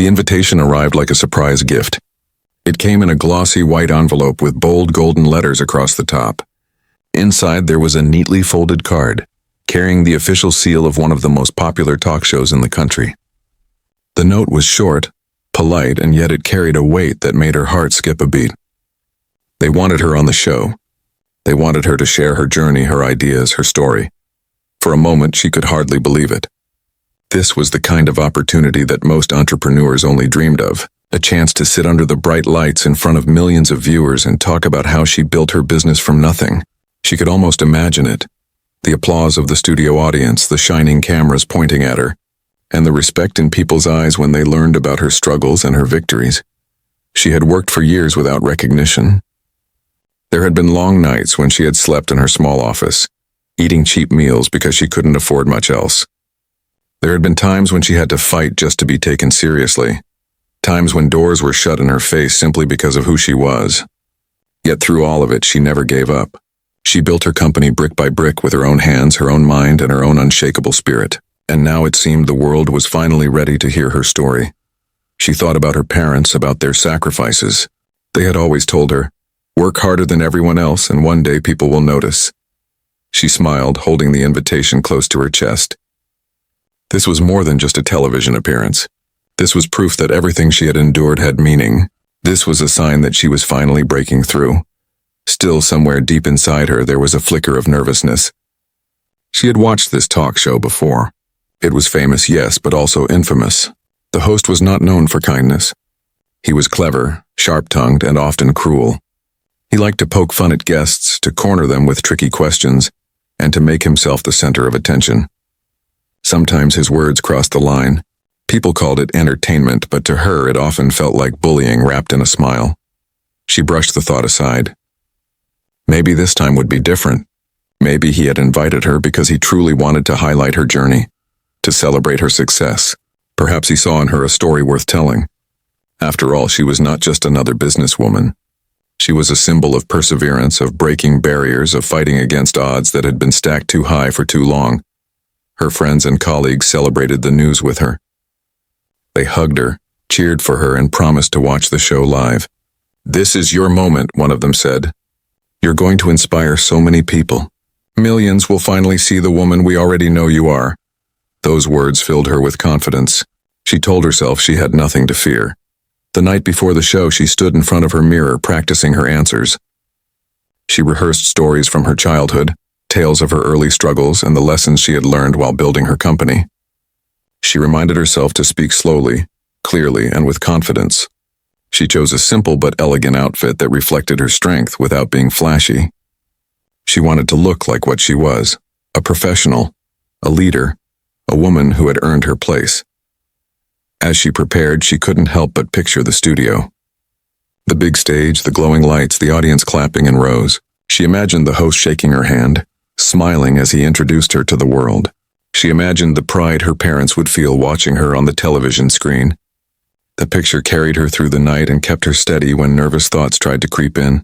The invitation arrived like a surprise gift. It came in a glossy white envelope with bold golden letters across the top. Inside there was a neatly folded card, carrying the official seal of one of the most popular talk shows in the country. The note was short, polite, and yet it carried a weight that made her heart skip a beat. They wanted her on the show. They wanted her to share her journey, her ideas, her story. For a moment, she could hardly believe it. This was the kind of opportunity that most entrepreneurs only dreamed of, a chance to sit under the bright lights in front of millions of viewers and talk about how she built her business from nothing. She could almost imagine it. The applause of the studio audience, the shining cameras pointing at her, and the respect in people's eyes when they learned about her struggles and her victories. She had worked for years without recognition. There had been long nights when she had slept in her small office, eating cheap meals because she couldn't afford much else. There had been times when she had to fight just to be taken seriously, times when doors were shut in her face simply because of who she was. Yet through all of it, she never gave up. She built her company brick by brick with her own hands, her own mind, and her own unshakable spirit. And now it seemed the world was finally ready to hear her story. She thought about her parents, about their sacrifices. They had always told her, "Work harder than everyone else, and one day people will notice." She smiled, holding the invitation close to her chest. This was more than just a television appearance. This was proof that everything she had endured had meaning. This was a sign that she was finally breaking through. Still, somewhere deep inside her, there was a flicker of nervousness. She had watched this talk show before. It was famous, yes, but also infamous. The host was not known for kindness. He was clever, sharp-tongued, and often cruel. He liked to poke fun at guests, to corner them with tricky questions, and to make himself the center of attention. Sometimes his words crossed the line. People called it entertainment, but to her it often felt like bullying wrapped in a smile. She brushed the thought aside. Maybe this time would be different. Maybe he had invited her because he truly wanted to highlight her journey, to celebrate her success. Perhaps he saw in her a story worth telling. After all, she was not just another businesswoman. She was a symbol of perseverance, of breaking barriers, of fighting against odds that had been stacked too high for too long. Her friends and colleagues celebrated the news with her. They hugged her, cheered for her, and promised to watch the show live. "This is your moment," one of them said. "You're going to inspire so many people. Millions will finally see the woman we already know you are." Those words filled her with confidence. She told herself she had nothing to fear. The night before the show, she stood in front of her mirror practicing her answers. She rehearsed stories from her childhood, tales of her early struggles, and the lessons she had learned while building her company. She reminded herself to speak slowly, clearly, and with confidence. She chose a simple but elegant outfit that reflected her strength without being flashy. She wanted to look like what she was, a professional, a leader, a woman who had earned her place. As she prepared, she couldn't help but picture the studio. The big stage, the glowing lights, the audience clapping in rows. She imagined the host shaking her hand, smiling as he introduced her to the world. She imagined the pride her parents would feel watching her on the television screen. The picture carried her through the night and kept her steady when nervous thoughts tried to creep in.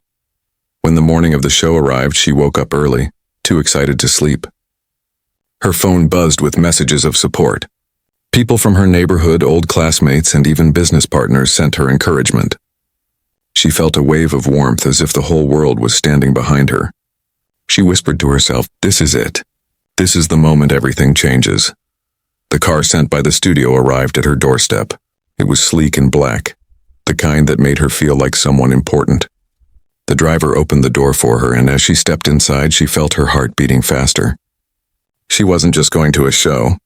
When the morning of the show arrived, she woke up early, too excited to sleep. Her phone buzzed with messages of support. People from her neighborhood, old classmates, and even business partners sent her encouragement. She felt a wave of warmth as if the whole world was standing behind her. She whispered to herself, "This is it. This is the moment everything changes." The car sent by the studio arrived at her doorstep. It was sleek and black, the kind that made her feel like someone important. The driver opened the door for her, and as she stepped inside, she felt her heart beating faster. She wasn't just going to a show.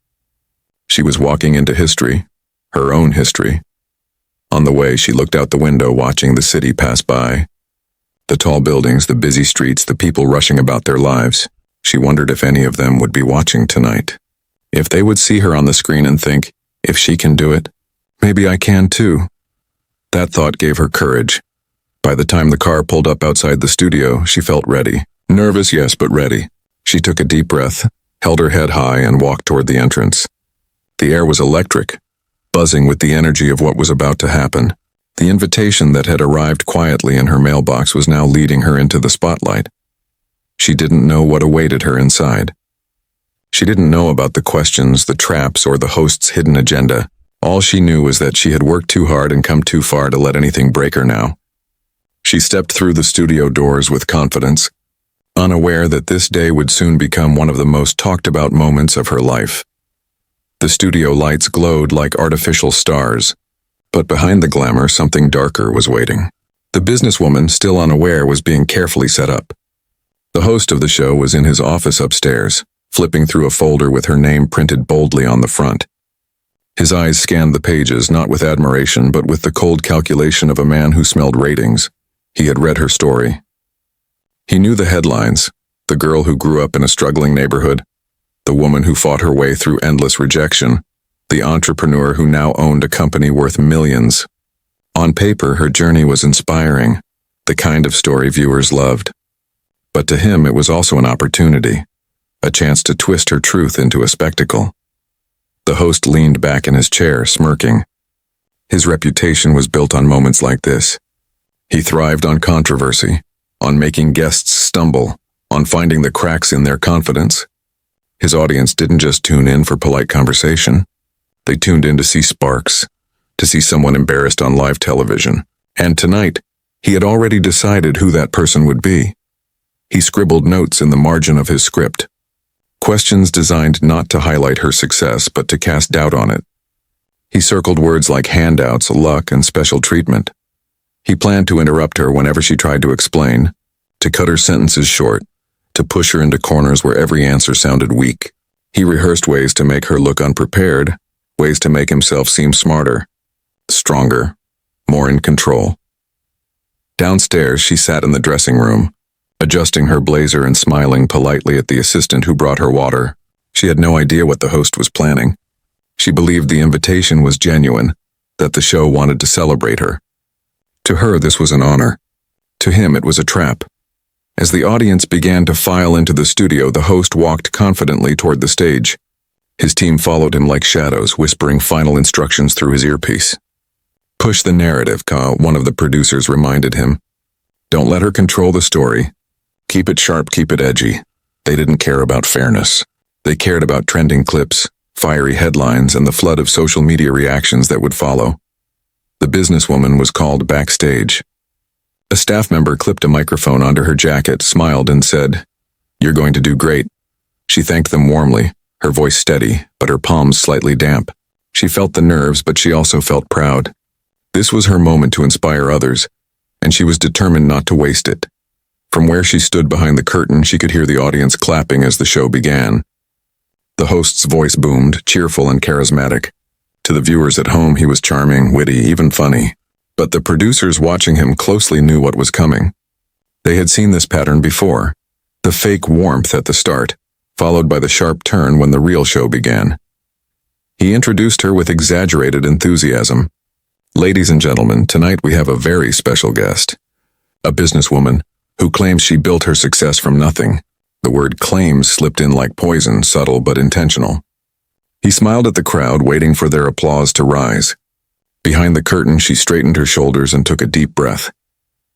She was walking into history, her own history. On the way, she looked out the window, watching the city pass by. The tall buildings, the busy streets, the people rushing about their lives. She wondered if any of them would be watching tonight. If they would see her on the screen and think, "If she can do it, maybe I can too." That thought gave her courage. By the time the car pulled up outside the studio, she felt ready. Nervous, yes, but ready. She took a deep breath, held her head high, and walked toward the entrance. The air was electric, buzzing with the energy of what was about to happen. The invitation that had arrived quietly in her mailbox was now leading her into the spotlight. She didn't know what awaited her inside. She didn't know about the questions, the traps, or the host's hidden agenda. All she knew was that she had worked too hard and come too far to let anything break her now. She stepped through the studio doors with confidence, unaware that this day would soon become one of the most talked about moments of her life. The studio lights glowed like artificial stars, but behind the glamour something darker was waiting. The businesswoman, still unaware, was being carefully set up. The host of the show was in his office upstairs, flipping through a folder with her name printed boldly on the front. His eyes scanned the pages not with admiration but with the cold calculation of a man who smelled ratings. He had read her story. He knew the headlines: the girl who grew up in a struggling neighborhood, the woman who fought her way through endless rejection, the entrepreneur who now owned a company worth millions. On paper, her journey was inspiring, the kind of story viewers loved. But to him, it was also an opportunity, a chance to twist her truth into a spectacle. The host leaned back in his chair, smirking. His reputation was built on moments like this. He thrived on controversy, on making guests stumble, on finding the cracks in their confidence. His audience didn't just tune in for polite conversation. They tuned in to see sparks, to see someone embarrassed on live television. And tonight, he had already decided who that person would be. He scribbled notes in the margin of his script, questions designed not to highlight her success but to cast doubt on it. He circled words like handouts, luck, and special treatment. He planned to interrupt her whenever she tried to explain, to cut her sentences short, to push her into corners where every answer sounded weak. He rehearsed ways to make her look unprepared, ways to make himself seem smarter, stronger, more in control. Downstairs, she sat in the dressing room, adjusting her blazer and smiling politely at the assistant who brought her water. She had no idea what the host was planning. She believed the invitation was genuine, that the show wanted to celebrate her. To her, this was an honor. To him, it was a trap. As the audience began to file into the studio, the host walked confidently toward the stage. His team followed him like shadows, whispering final instructions through his earpiece. "Push the narrative," one of the producers reminded him. "Don't let her control the story. Keep it sharp, keep it edgy." They didn't care about fairness. They cared about trending clips, fiery headlines, and the flood of social media reactions that would follow. The businesswoman was called backstage. A staff member clipped a microphone onto her jacket, smiled, and said, "You're going to do great." She thanked them warmly, her voice steady, but her palms slightly damp. She felt the nerves, but she also felt proud. This was her moment to inspire others, and she was determined not to waste it. From where she stood behind the curtain, she could hear the audience clapping as the show began. The host's voice boomed, cheerful and charismatic. To the viewers at home, he was charming, witty, even funny. But the producers watching him closely knew what was coming. They had seen this pattern before. The fake warmth at the start, followed by the sharp turn when the real show began. He introduced her with exaggerated enthusiasm. "Ladies and gentlemen, tonight we have a very special guest. A businesswoman who claims she built her success from nothing." The word "claims" slipped in like poison, subtle but intentional. He smiled at the crowd, waiting for their applause to rise. Behind the curtain, she straightened her shoulders and took a deep breath.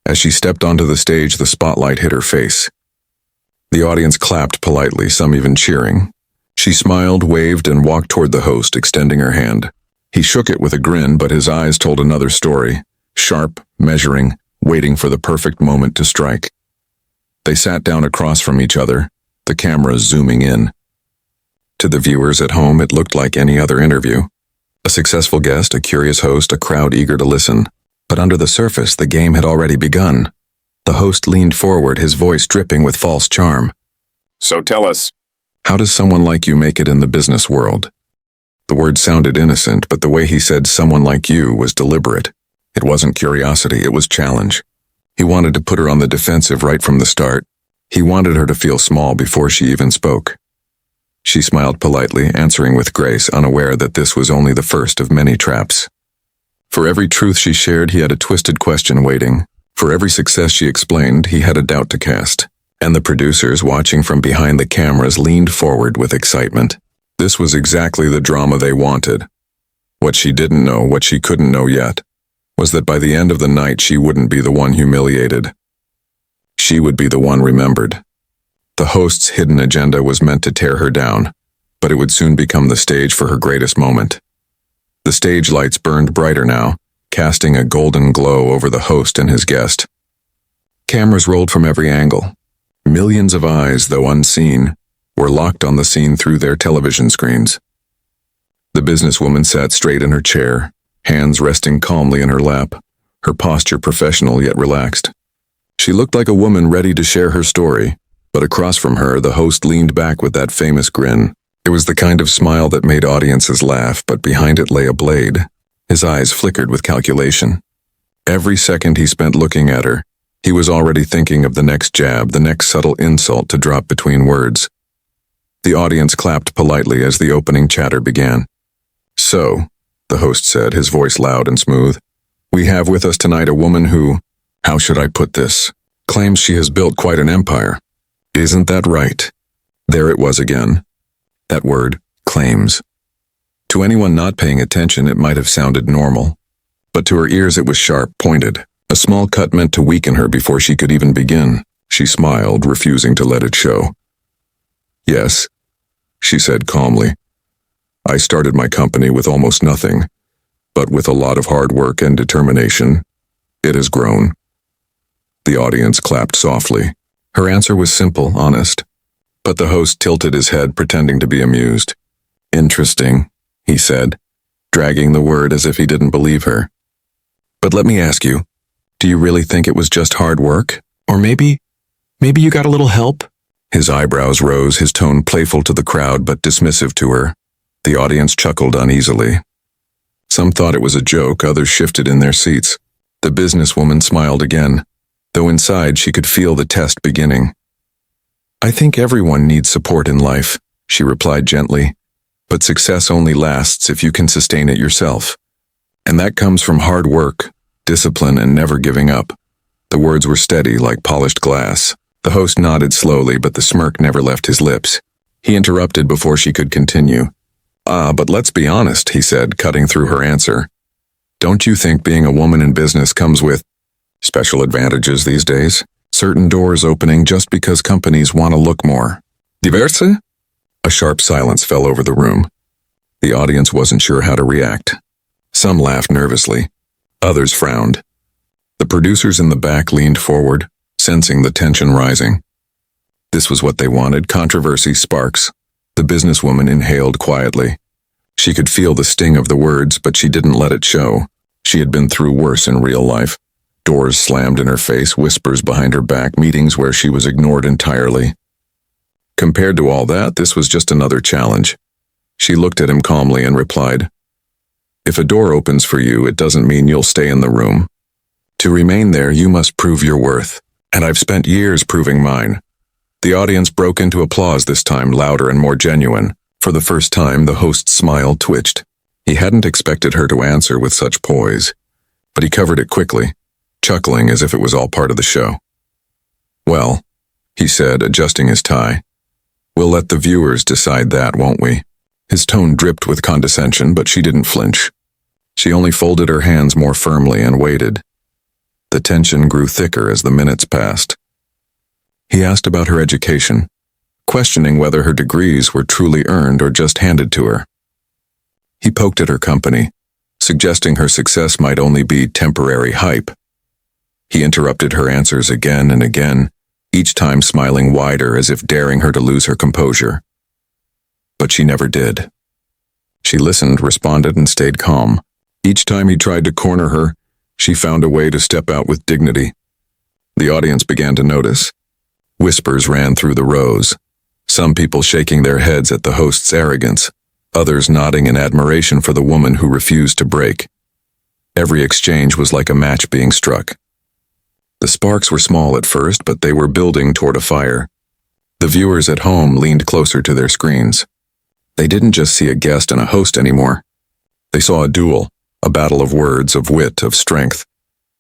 As she stepped onto the stage, the spotlight hit her face. The audience clapped politely, some even cheering. She smiled, waved, and walked toward the host, extending her hand. He shook it with a grin, but his eyes told another story, sharp, measuring, waiting for the perfect moment to strike. They sat down across from each other, the cameras zooming in. To the viewers at home, it looked like any other interview. A successful guest, a curious host, a crowd eager to listen. But under the surface, the game had already begun. The host leaned forward, his voice dripping with false charm. "So tell us, how does someone like you make it in the business world?" The word sounded innocent, but the way he said "someone like you" was deliberate. It wasn't curiosity, it was challenge. He wanted to put her on the defensive right from the start. He wanted her to feel small before she even spoke. She smiled politely, answering with grace, unaware that this was only the first of many traps. For every truth she shared, he had a twisted question waiting. For every success she explained, he had a doubt to cast. And the producers, watching from behind the cameras, leaned forward with excitement. This was exactly the drama they wanted. What she didn't know, what she couldn't know yet, was that by the end of the night she wouldn't be the one humiliated. She would be the one remembered. The host's hidden agenda was meant to tear her down, but it would soon become the stage for her greatest moment. The stage lights burned brighter now, casting a golden glow over the host and his guest. Cameras rolled from every angle. Millions of eyes, though unseen, were locked on the scene through their television screens. The businesswoman sat straight in her chair, hands resting calmly in her lap, her posture professional yet relaxed. She looked like a woman ready to share her story, but across from her, the host leaned back with that famous grin. It was the kind of smile that made audiences laugh, but behind it lay a blade. His eyes flickered with calculation. Every second he spent looking at her, he was already thinking of the next jab, the next subtle insult to drop between words. The audience clapped politely as the opening chatter began. "So," the host said, his voice loud and smooth, "we have with us tonight a woman who, how should I put this, claims she has built quite an empire. Isn't that right?" There it was again. That word, claims. To anyone not paying attention, it might have sounded normal. But to her ears it was sharp, pointed. A small cut meant to weaken her before she could even begin. She smiled, refusing to let it show. "Yes," she said calmly. "I started my company with almost nothing, but with a lot of hard work and determination, it has grown." The audience clapped softly. Her answer was simple, honest. But the host tilted his head, pretending to be amused. "Interesting," he said, dragging the word as if he didn't believe her. "But let me ask you, do you really think it was just hard work? Or maybe you got a little help?" His eyebrows rose, his tone playful to the crowd but dismissive to her. The audience chuckled uneasily. Some thought it was a joke, others shifted in their seats. The businesswoman smiled again, though inside she could feel the test beginning. "I think everyone needs support in life," she replied gently, "but success only lasts if you can sustain it yourself. And that comes from hard work, discipline, and never giving up." The words were steady like polished glass. The host nodded slowly, but the smirk never left his lips. He interrupted before she could continue. But let's be honest," he said, cutting through her answer. "Don't you think being a woman in business comes with special advantages these days? Certain doors opening just because companies want to look more diverse?" A sharp silence fell over the room. The audience wasn't sure how to react. Some laughed nervously. Others frowned. The producers in the back leaned forward, sensing the tension rising. This was what they wanted, controversy, sparks. The businesswoman inhaled quietly. She could feel the sting of the words, but she didn't let it show. She had been through worse in real life. Doors slammed in her face, whispers behind her back, meetings where she was ignored entirely. Compared to all that, this was just another challenge. She looked at him calmly and replied, "If a door opens for you, it doesn't mean you'll stay in the room. To remain there, you must prove your worth, and I've spent years proving mine." The audience broke into applause, this time louder and more genuine. For the first time, the host's smile twitched. He hadn't expected her to answer with such poise, but he covered it quickly, chuckling as if it was all part of the show. "Well," he said, adjusting his tie, "we'll let the viewers decide that, won't we?" His tone dripped with condescension, but she didn't flinch. She only folded her hands more firmly and waited. The tension grew thicker as the minutes passed. He asked about her education, questioning whether her degrees were truly earned or just handed to her. He poked at her company, suggesting her success might only be temporary hype. He interrupted her answers again and again, each time smiling wider as if daring her to lose her composure. But she never did. She listened, responded, and stayed calm. Each time he tried to corner her, she found a way to step out with dignity. The audience began to notice. Whispers ran through the rows, some people shaking their heads at the host's arrogance, others nodding in admiration for the woman who refused to break. Every exchange was like a match being struck. The sparks were small at first, but they were building toward a fire. The viewers at home leaned closer to their screens. They didn't just see a guest and a host anymore. They saw a duel, a battle of words, of wit, of strength.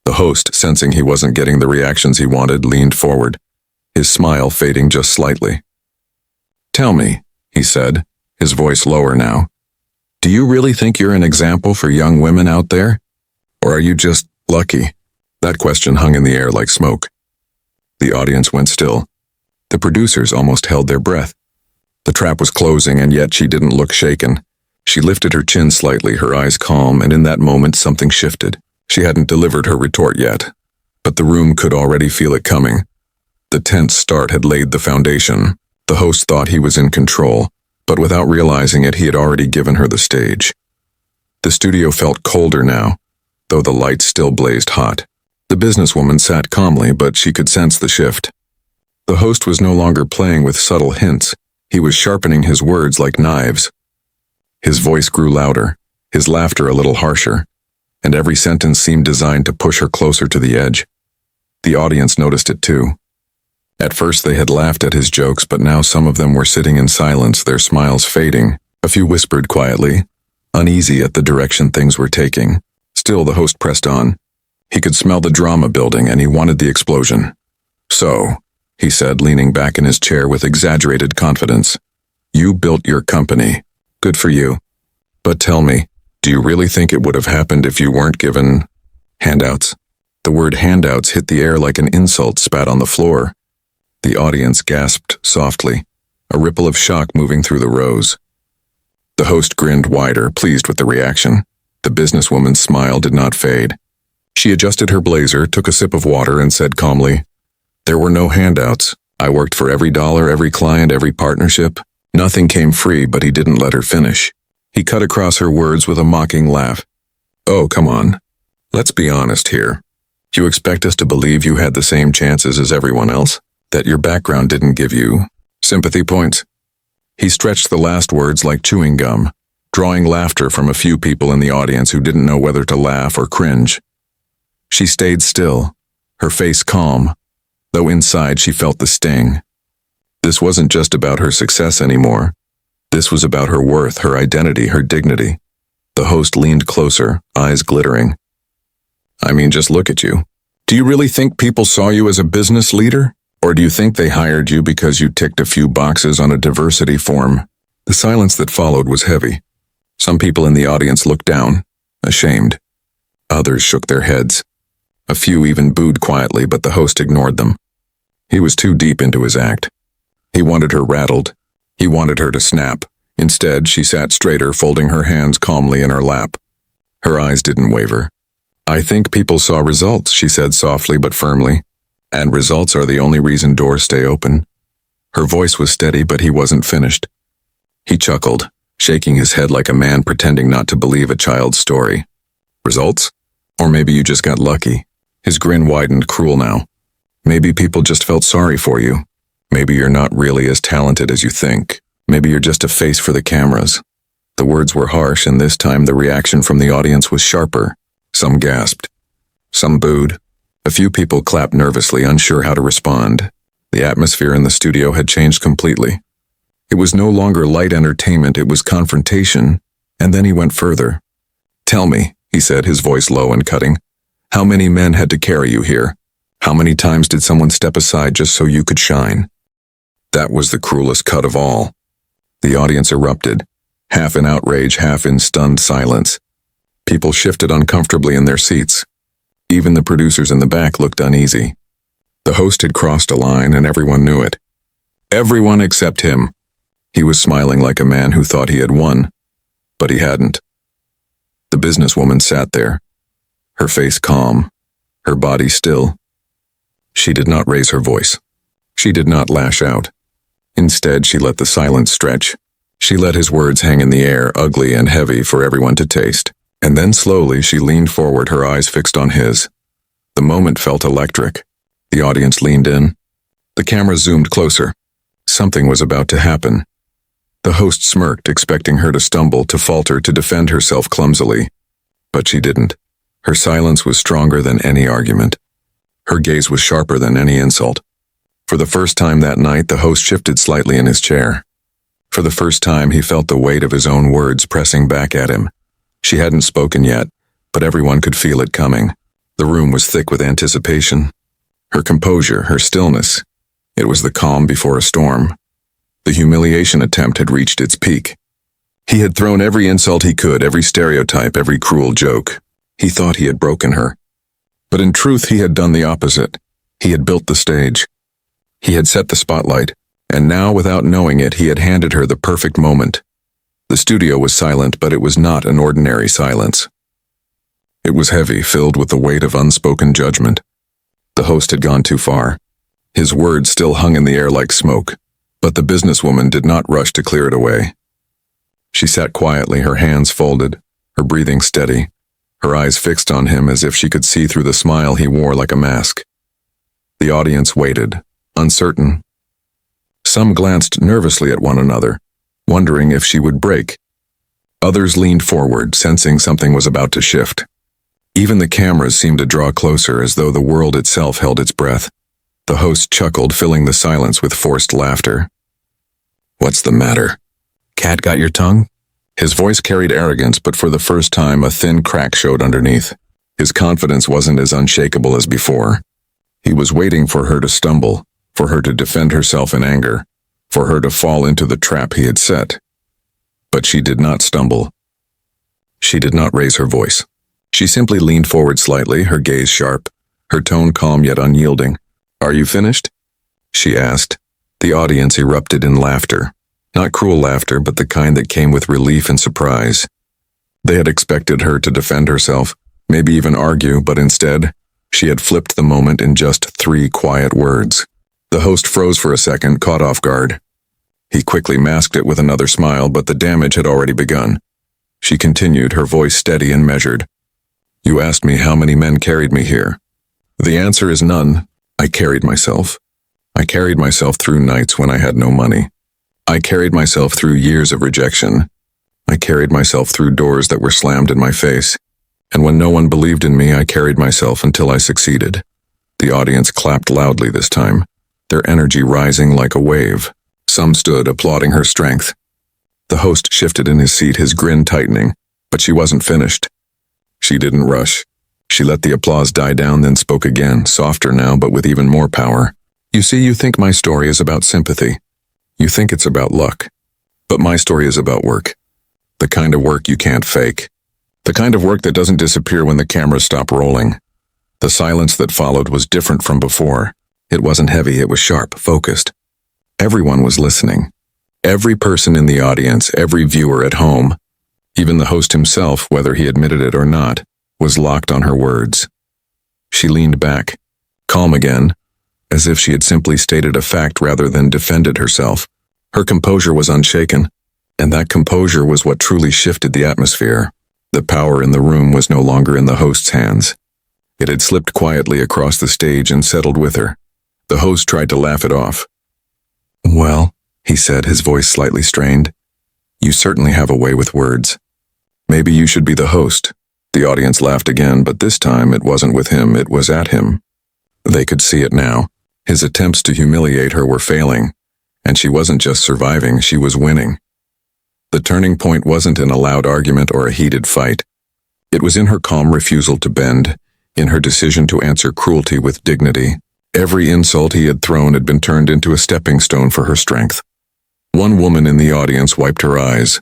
The host, sensing he wasn't getting the reactions he wanted, leaned forward, his smile fading just slightly. "Tell me," he said, his voice lower now, "do you really think you're an example for young women out there? Or are you just lucky?" That question hung in the air like smoke. The audience went still. The producers almost held their breath. The trap was closing, and yet she didn't look shaken. She lifted her chin slightly, her eyes calm, and in that moment something shifted. She hadn't delivered her retort yet, but the room could already feel it coming. The tense start had laid the foundation. The host thought he was in control, but without realizing it, he had already given her the stage. The studio felt colder now, though the lights still blazed hot. The businesswoman sat calmly, but she could sense the shift. The host was no longer playing with subtle hints. He was sharpening his words like knives. His voice grew louder, his laughter a little harsher, and every sentence seemed designed to push her closer to the edge. The audience noticed it too. At first they had laughed at his jokes, but now some of them were sitting in silence, their smiles fading. A few whispered quietly, uneasy at the direction things were taking. Still, the host pressed on. He could smell the drama building, and he wanted the explosion. "So," he said, leaning back in his chair with exaggerated confidence, "you built your company. Good for you. But tell me, do you really think it would have happened if you weren't given handouts?" The word handouts hit the air like an insult spat on the floor. The audience gasped softly, a ripple of shock moving through the rows. The host grinned wider, pleased with the reaction. The businesswoman's smile did not fade. She adjusted her blazer, took a sip of water, and said calmly, "There were no handouts. I worked for every dollar, every client, every partnership. Nothing came free," but he didn't let her finish. He cut across her words with a mocking laugh. "Oh, come on. Let's be honest here. You expect us to believe you had the same chances as everyone else? That your background didn't give you sympathy points?" He stretched the last words like chewing gum, drawing laughter from a few people in the audience who didn't know whether to laugh or cringe. She stayed still, her face calm, though inside she felt the sting. This wasn't just about her success anymore. This was about her worth, her identity, her dignity. The host leaned closer, eyes glittering. "I mean, just look at you. Do you really think people saw you as a business leader? Or do you think they hired you because you ticked a few boxes on a diversity form?" The silence that followed was heavy. Some people in the audience looked down, ashamed. Others shook their heads. A few even booed quietly, but the host ignored them. He was too deep into his act. He wanted her rattled. He wanted her to snap. Instead, she sat straighter, folding her hands calmly in her lap. Her eyes didn't waver. "I think people saw results," she said softly but firmly. "And results are the only reason doors stay open." Her voice was steady, but he wasn't finished. He chuckled, shaking his head like a man pretending not to believe a child's story. "Results? Or maybe you just got lucky." His grin widened, cruel now. "Maybe people just felt sorry for you. Maybe you're not really as talented as you think. Maybe you're just a face for the cameras." The words were harsh, and this time the reaction from the audience was sharper. Some gasped. Some booed. A few people clapped nervously, unsure how to respond. The atmosphere in the studio had changed completely. It was no longer light entertainment, it was confrontation. And then he went further. "Tell me," he said, his voice low and cutting, "how many men had to carry you here? How many times did someone step aside just so you could shine?" That was the cruelest cut of all. The audience erupted, half in outrage, half in stunned silence. People shifted uncomfortably in their seats. Even the producers in the back looked uneasy. The host had crossed a line, and everyone knew it. Everyone except him. He was smiling like a man who thought he had won, but he hadn't. The businesswoman sat there, her face calm, her body still. She did not raise her voice. She did not lash out. Instead, she let the silence stretch. She let his words hang in the air, ugly and heavy for everyone to taste. And then slowly she leaned forward, her eyes fixed on his. The moment felt electric. The audience leaned in. The camera zoomed closer. Something was about to happen. The host smirked, expecting her to stumble, to falter, to defend herself clumsily. But she didn't. Her silence was stronger than any argument. Her gaze was sharper than any insult. For the first time that night, the host shifted slightly in his chair. For the first time, he felt the weight of his own words pressing back at him. She hadn't spoken yet, but everyone could feel it coming. The room was thick with anticipation. Her composure, her stillness. It was the calm before a storm. The humiliation attempt had reached its peak. He had thrown every insult he could, every stereotype, every cruel joke. He thought he had broken her. But in truth, he had done the opposite. He had built the stage. He had set the spotlight, and now, without knowing it, he had handed her the perfect moment. The studio was silent, but it was not an ordinary silence. It was heavy, filled with the weight of unspoken judgment. The host had gone too far. His words still hung in the air like smoke, but the businesswoman did not rush to clear it away. She sat quietly, her hands folded, her breathing steady, her eyes fixed on him as if she could see through the smile he wore like a mask. The audience waited, uncertain. Some glanced nervously at one another, wondering if she would break. Others leaned forward, sensing something was about to shift. Even the cameras seemed to draw closer, as though the world itself held its breath. The host chuckled, filling the silence with forced laughter. "What's the matter? Cat got your tongue?" His voice carried arrogance, but for the first time a thin crack showed underneath. His confidence wasn't as unshakable as before. He was waiting for her to stumble, for her to defend herself in anger, for her to fall into the trap he had set. But she did not stumble. She did not raise her voice. She simply leaned forward slightly, her gaze sharp, her tone calm yet unyielding. "Are you finished?" she asked. The audience erupted in laughter. Not cruel laughter, but the kind that came with relief and surprise. They had expected her to defend herself, maybe even argue, but instead, she had flipped the moment in just 3 quiet words. The host froze for a second, caught off guard. He quickly masked it with another smile, but the damage had already begun. She continued, her voice steady and measured. "You asked me how many men carried me here. The answer is none. I carried myself. I carried myself through nights when I had no money. I carried myself through years of rejection. I carried myself through doors that were slammed in my face. And when no one believed in me, I carried myself until I succeeded." The audience clapped loudly this time, their energy rising like a wave. Some stood, applauding her strength. The host shifted in his seat, his grin tightening, but she wasn't finished. She didn't rush. She let the applause die down, then spoke again, softer now, but with even more power. "You see, you think my story is about sympathy. You think it's about luck. But my story is about work. The kind of work you can't fake. The kind of work that doesn't disappear when the cameras stop rolling." The silence that followed was different from before. It wasn't heavy, it was sharp, focused. Everyone was listening. Every person in the audience, every viewer at home, even the host himself, whether he admitted it or not, was locked on her words. She leaned back, calm again, as if she had simply stated a fact rather than defended herself. Her composure was unshaken, and that composure was what truly shifted the atmosphere. The power in the room was no longer in the host's hands. It had slipped quietly across the stage and settled with her. The host tried to laugh it off. "Well," he said, his voice slightly strained, "you certainly have a way with words. Maybe you should be the host." The audience laughed again, but this time it wasn't with him, it was at him. They could see it now. His attempts to humiliate her were failing, and she wasn't just surviving, she was winning. The turning point wasn't in a loud argument or a heated fight. It was in her calm refusal to bend, in her decision to answer cruelty with dignity. Every insult he had thrown had been turned into a stepping stone for her strength. One woman in the audience wiped her eyes,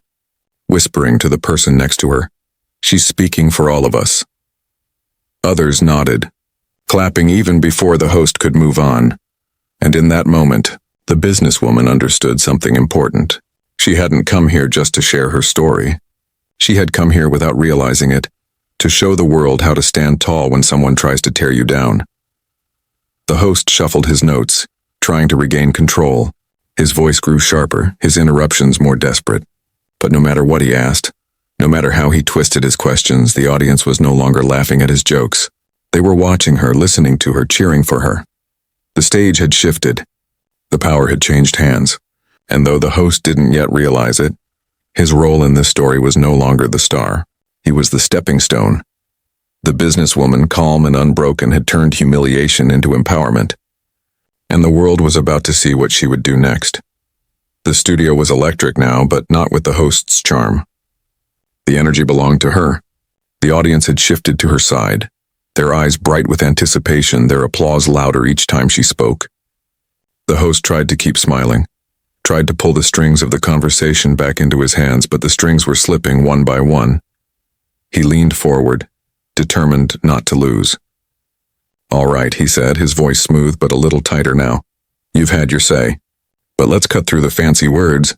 whispering to the person next to her, "She's speaking for all of us." Others nodded, clapping even before the host could move on. And in that moment, the businesswoman understood something important. She hadn't come here just to share her story. She had come here without realizing it, to show the world how to stand tall when someone tries to tear you down. The host shuffled his notes, trying to regain control. His voice grew sharper, his interruptions more desperate. But no matter what he asked, no matter how he twisted his questions, the audience was no longer laughing at his jokes. They were watching her, listening to her, cheering for her. The stage had shifted. The power had changed hands. And though the host didn't yet realize it, his role in this story was no longer the star. He was the stepping stone. The businesswoman, calm and unbroken, had turned humiliation into empowerment. And the world was about to see what she would do next. The studio was electric now, but not with the host's charm. The energy belonged to her. The audience had shifted to her side, their eyes bright with anticipation, their applause louder each time she spoke. The host tried to keep smiling, tried to pull the strings of the conversation back into his hands, but the strings were slipping one by one. He leaned forward, determined not to lose. "All right," he said, his voice smooth but a little tighter now. "You've had your say. But let's cut through the fancy words.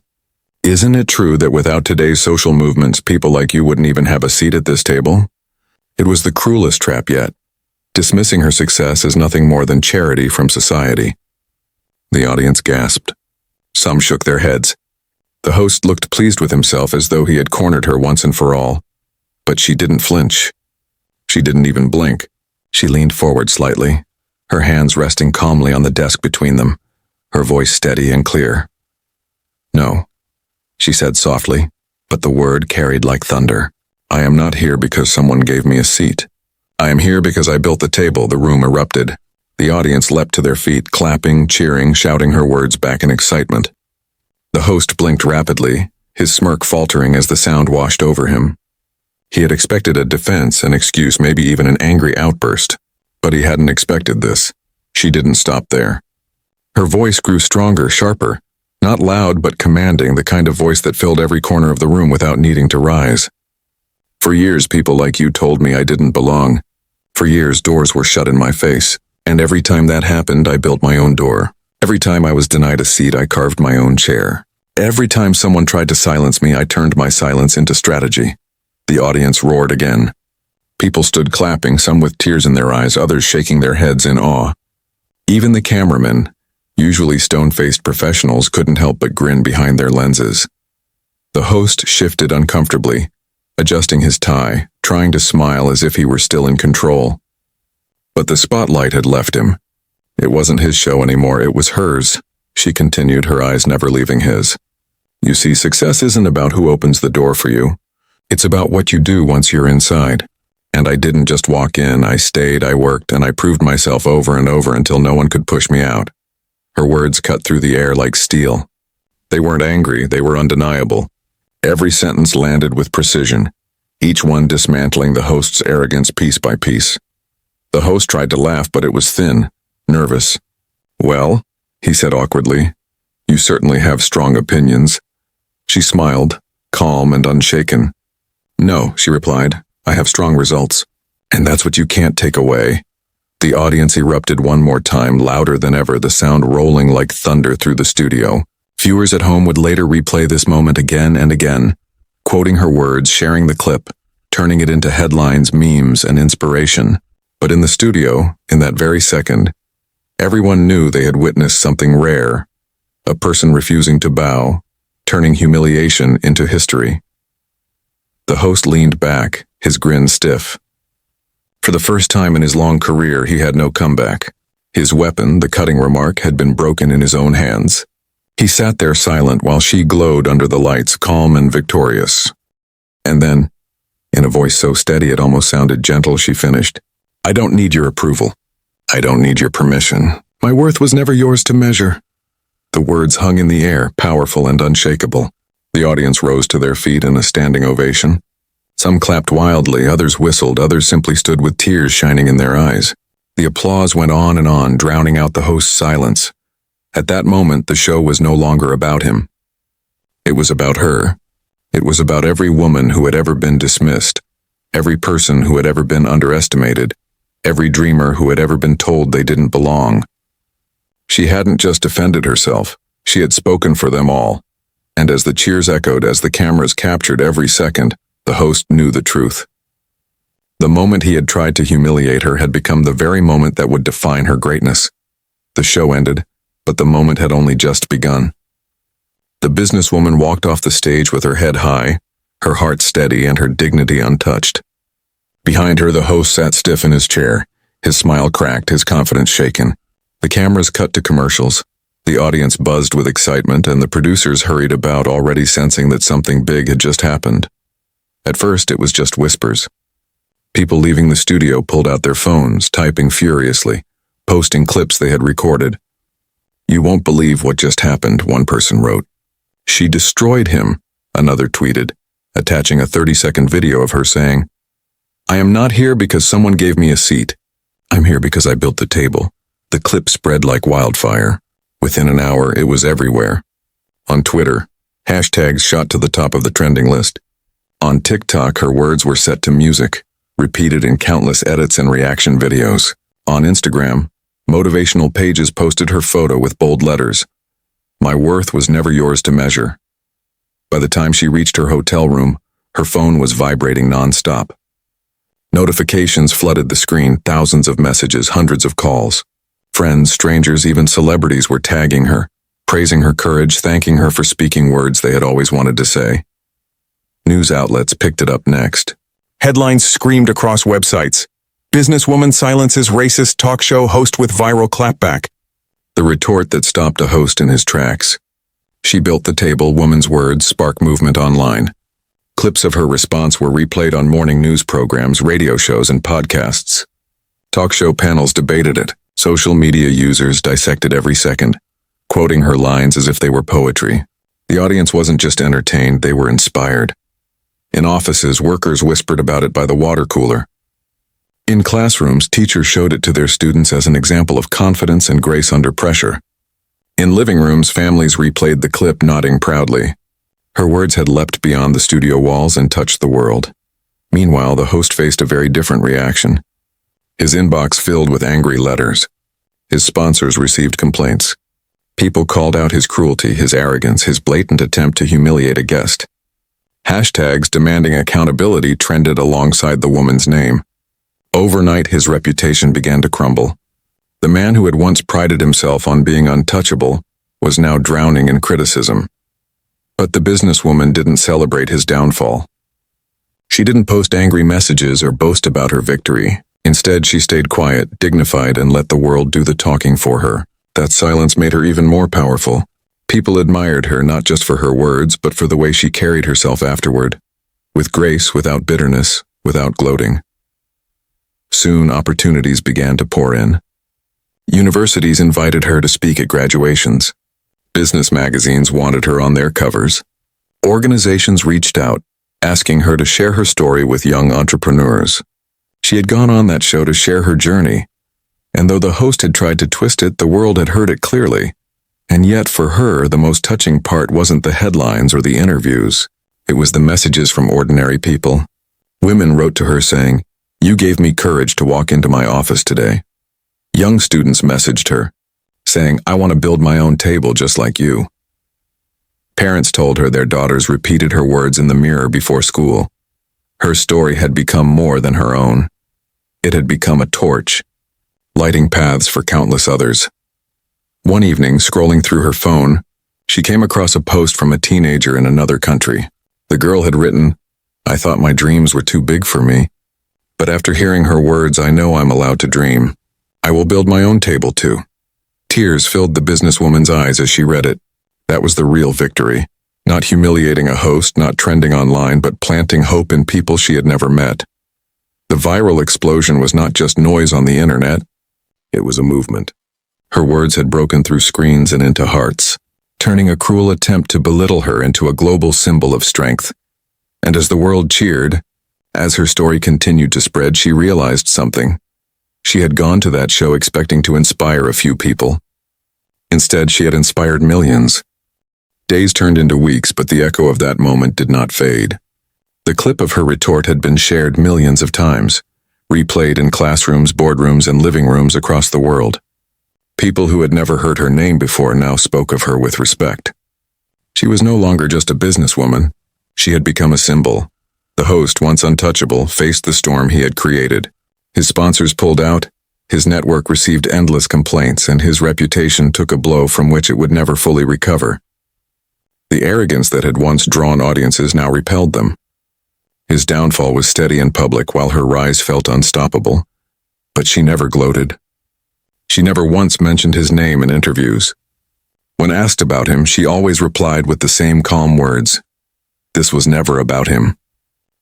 Isn't it true that without today's social movements, people like you wouldn't even have a seat at this table? It was the cruelest trap yet, dismissing her success as nothing more than charity from society. The audience gasped. Some shook their heads. The host looked pleased with himself as though he had cornered her once and for all. But she didn't flinch. She didn't even blink. She leaned forward slightly, her hands resting calmly on the desk between them, her voice steady and clear. "No," she said softly, but the word carried like thunder. "I am not here because someone gave me a seat. I am here because I built the table." The room erupted. The audience leapt to their feet, clapping, cheering, shouting her words back in excitement. The host blinked rapidly, his smirk faltering as the sound washed over him. He had expected a defense, an excuse, maybe even an angry outburst. But he hadn't expected this. She didn't stop there. Her voice grew stronger, sharper. Not loud, but commanding, the kind of voice that filled every corner of the room without needing to rise. "For years, people like you told me I didn't belong. For years, doors were shut in my face. And every time that happened, I built my own door. Every time I was denied a seat, I carved my own chair. Every time someone tried to silence me, I turned my silence into strategy." The audience roared again. People stood clapping, some with tears in their eyes, others shaking their heads in awe. Even the cameramen, usually stone-faced professionals, couldn't help but grin behind their lenses. The host shifted uncomfortably, adjusting his tie, trying to smile as if he were still in control. But the spotlight had left him. It wasn't his show anymore, it was hers, she continued, her eyes never leaving his. "You see, success isn't about who opens the door for you. It's about what you do once you're inside. And I didn't just walk in, I stayed, I worked, and I proved myself over and over until no one could push me out." Her words cut through the air like steel. They weren't angry, they were undeniable. Every sentence landed with precision, each one dismantling the host's arrogance piece by piece. The host tried to laugh, but it was thin, nervous. "Well," he said awkwardly, "you certainly have strong opinions." She smiled, calm and unshaken. "No," she replied, "I have strong results. And that's what you can't take away." The audience erupted one more time, louder than ever, the sound rolling like thunder through the studio. Viewers at home would later replay this moment again and again, quoting her words, sharing the clip, turning it into headlines, memes, and inspiration. But in the studio, in that very second, everyone knew they had witnessed something rare, a person refusing to bow, turning humiliation into history. The host leaned back, his grin stiff. For the first time in his long career, he had no comeback. His weapon, the cutting remark, had been broken in his own hands. He sat there silent while she glowed under the lights, calm and victorious. And then, in a voice so steady it almost sounded gentle, she finished, "I don't need your approval. I don't need your permission. My worth was never yours to measure." The words hung in the air, powerful and unshakable. The audience rose to their feet in a standing ovation. Some clapped wildly, others whistled, others simply stood with tears shining in their eyes. The applause went on, drowning out the host's silence. At that moment, the show was no longer about him. It was about her. It was about every woman who had ever been dismissed, every person who had ever been underestimated, every dreamer who had ever been told they didn't belong. She hadn't just defended herself, she had spoken for them all. And as the cheers echoed, as the cameras captured every second, the host knew the truth. The moment he had tried to humiliate her had become the very moment that would define her greatness. The show ended, but the moment had only just begun. The businesswoman walked off the stage with her head high, her heart steady and her dignity untouched. Behind her, the host sat stiff in his chair, his smile cracked, his confidence shaken. The cameras cut to commercials. The audience buzzed with excitement, and the producers hurried about, already sensing that something big had just happened. At first, it was just whispers. People leaving the studio pulled out their phones, typing furiously, posting clips they had recorded. "You won't believe what just happened," one person wrote. "She destroyed him," another tweeted, attaching a 30-second video of her saying, "I am not here because someone gave me a seat. I'm here because I built the table." The clip spread like wildfire. Within an hour, it was everywhere. On Twitter, hashtags shot to the top of the trending list. On TikTok, her words were set to music, repeated in countless edits and reaction videos. On Instagram, motivational pages posted her photo with bold letters. "My worth was never yours to measure." By the time she reached her hotel room, her phone was vibrating nonstop. Notifications flooded the screen, thousands of messages, hundreds of calls. Friends, strangers, even celebrities were tagging her, praising her courage, thanking her for speaking words they had always wanted to say. News outlets picked it up next. Headlines screamed across websites. Businesswoman silences racist talk show host with viral clapback. The retort that stopped a host in his tracks. She built the table, woman's words spark movement online. Clips of her response were replayed on morning news programs, radio shows, and podcasts. Talk show panels debated it. Social media users dissected every second, quoting her lines as if they were poetry. The audience wasn't just entertained, they were inspired. In offices, workers whispered about it by the water cooler. In classrooms, teachers showed it to their students as an example of confidence and grace under pressure. In living rooms, families replayed the clip, nodding proudly. Her words had leapt beyond the studio walls and touched the world. Meanwhile, the host faced a very different reaction. His inbox filled with angry letters. His sponsors received complaints. People called out his cruelty, his arrogance, his blatant attempt to humiliate a guest. Hashtags demanding accountability trended alongside the woman's name. Overnight, his reputation began to crumble. The man who had once prided himself on being untouchable was now drowning in criticism. But the businesswoman didn't celebrate his downfall. She didn't post angry messages or boast about her victory. Instead, she stayed quiet, dignified, and let the world do the talking for her. That silence made her even more powerful. People admired her not just for her words, but for the way she carried herself afterward. With grace, without bitterness, without gloating. Soon, opportunities began to pour in. Universities invited her to speak at graduations. Business magazines wanted her on their covers. Organizations reached out, asking her to share her story with young entrepreneurs. She had gone on that show to share her journey, and though the host had tried to twist it, the world had heard it clearly. And yet, for her, the most touching part wasn't the headlines or the interviews. It was the messages from ordinary people. Women wrote to her saying, "You gave me courage to walk into my office today." Young students messaged her, saying, "I want to build my own table just like you." Parents told her their daughters repeated her words in the mirror before school. Her story had become more than her own. It had become a torch, lighting paths for countless others. One evening, scrolling through her phone, she came across a post from a teenager in another country. The girl had written, "I thought my dreams were too big for me. But after hearing her words, I know I'm allowed to dream. I will build my own table too." Tears filled the businesswoman's eyes as she read it. That was the real victory. Not humiliating a host, not trending online, but planting hope in people she had never met. The viral explosion was not just noise on the internet. It was a movement. Her words had broken through screens and into hearts, turning a cruel attempt to belittle her into a global symbol of strength. And as the world cheered, as her story continued to spread, she realized something. She had gone to that show expecting to inspire a few people. Instead, she had inspired millions. Days turned into weeks, but the echo of that moment did not fade. The clip of her retort had been shared millions of times, replayed in classrooms, boardrooms, and living rooms across the world. People who had never heard her name before now spoke of her with respect. She was no longer just a businesswoman. She had become a symbol. The host, once untouchable, faced the storm he had created. His sponsors pulled out, his network received endless complaints, and his reputation took a blow from which it would never fully recover. The arrogance that had once drawn audiences now repelled them. His downfall was steady in public while her rise felt unstoppable. But she never gloated. She never once mentioned his name in interviews. When asked about him, she always replied with the same calm words. "This was never about him.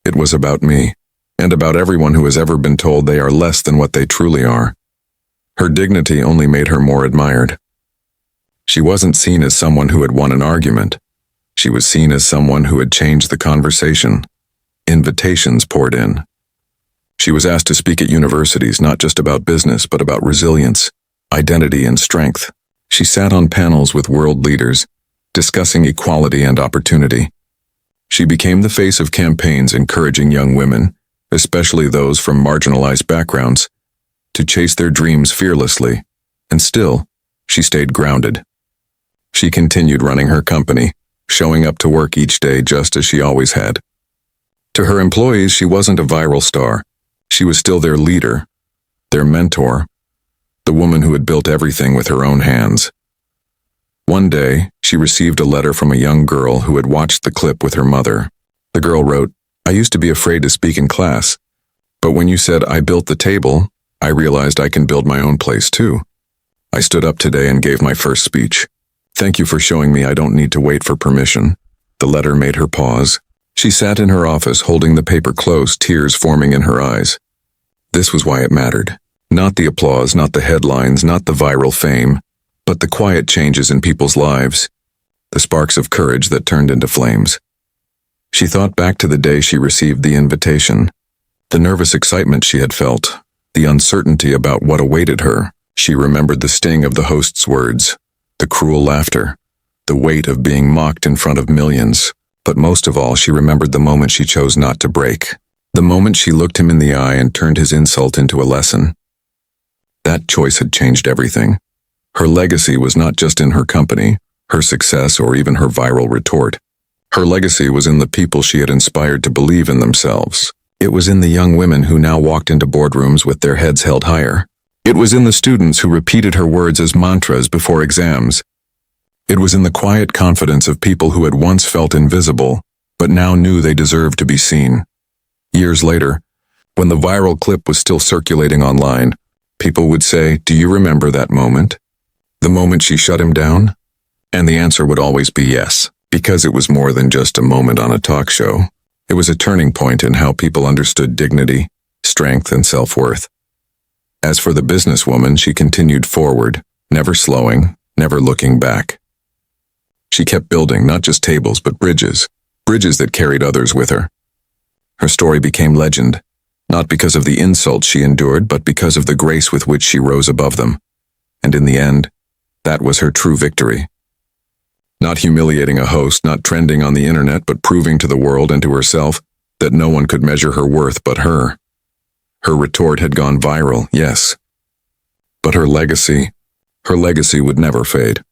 It was about me, and about everyone who has ever been told they are less than what they truly are." Her dignity only made her more admired. She wasn't seen as someone who had won an argument. She was seen as someone who had changed the conversation. Invitations poured in. She was asked to speak at universities, not just about business, but about resilience, identity, and strength. She sat on panels with world leaders, discussing equality and opportunity. She became the face of campaigns encouraging young women, especially those from marginalized backgrounds, to chase their dreams fearlessly. And still, she stayed grounded. She continued running her company, showing up to work each day just as she always had. To her employees, she wasn't a viral star. She was still their leader, their mentor, the woman who had built everything with her own hands. One day, she received a letter from a young girl who had watched the clip with her mother. The girl wrote, "I used to be afraid to speak in class, but when you said I built the table, I realized I can build my own place too. I stood up today and gave my first speech. Thank you for showing me I don't need to wait for permission." The letter made her pause. She sat in her office holding the paper close, tears forming in her eyes. This was why it mattered. Not the applause, not the headlines, not the viral fame, but the quiet changes in people's lives, the sparks of courage that turned into flames. She thought back to the day she received the invitation, the nervous excitement she had felt, the uncertainty about what awaited her. She remembered the sting of the host's words, the cruel laughter, the weight of being mocked in front of millions. But most of all, she remembered the moment she chose not to break, the moment she looked him in the eye and turned his insult into a lesson. That choice had changed everything. Her legacy was not just in her company, her success, or even her viral retort. Her legacy was in the people she had inspired to believe in themselves. It was in the young women who now walked into boardrooms with their heads held higher. It was in the students who repeated her words as mantras before exams. It was in the quiet confidence of people who had once felt invisible, but now knew they deserved to be seen. Years later, when the viral clip was still circulating online, people would say, "Do you remember that moment? The moment she shut him down?" And the answer would always be yes, because it was more than just a moment on a talk show. It was a turning point in how people understood dignity, strength, and self-worth. As for the businesswoman, she continued forward, never slowing, never looking back. She kept building not just tables but bridges that carried others with her. Her story became legend, not because of the insults she endured, but because of the grace with which she rose above them. And in the end, that was her true victory. Not humiliating a host, not trending on the internet, but proving to the world and to herself that no one could measure her worth but her. Her retort had gone viral, yes, but her legacy would never fade.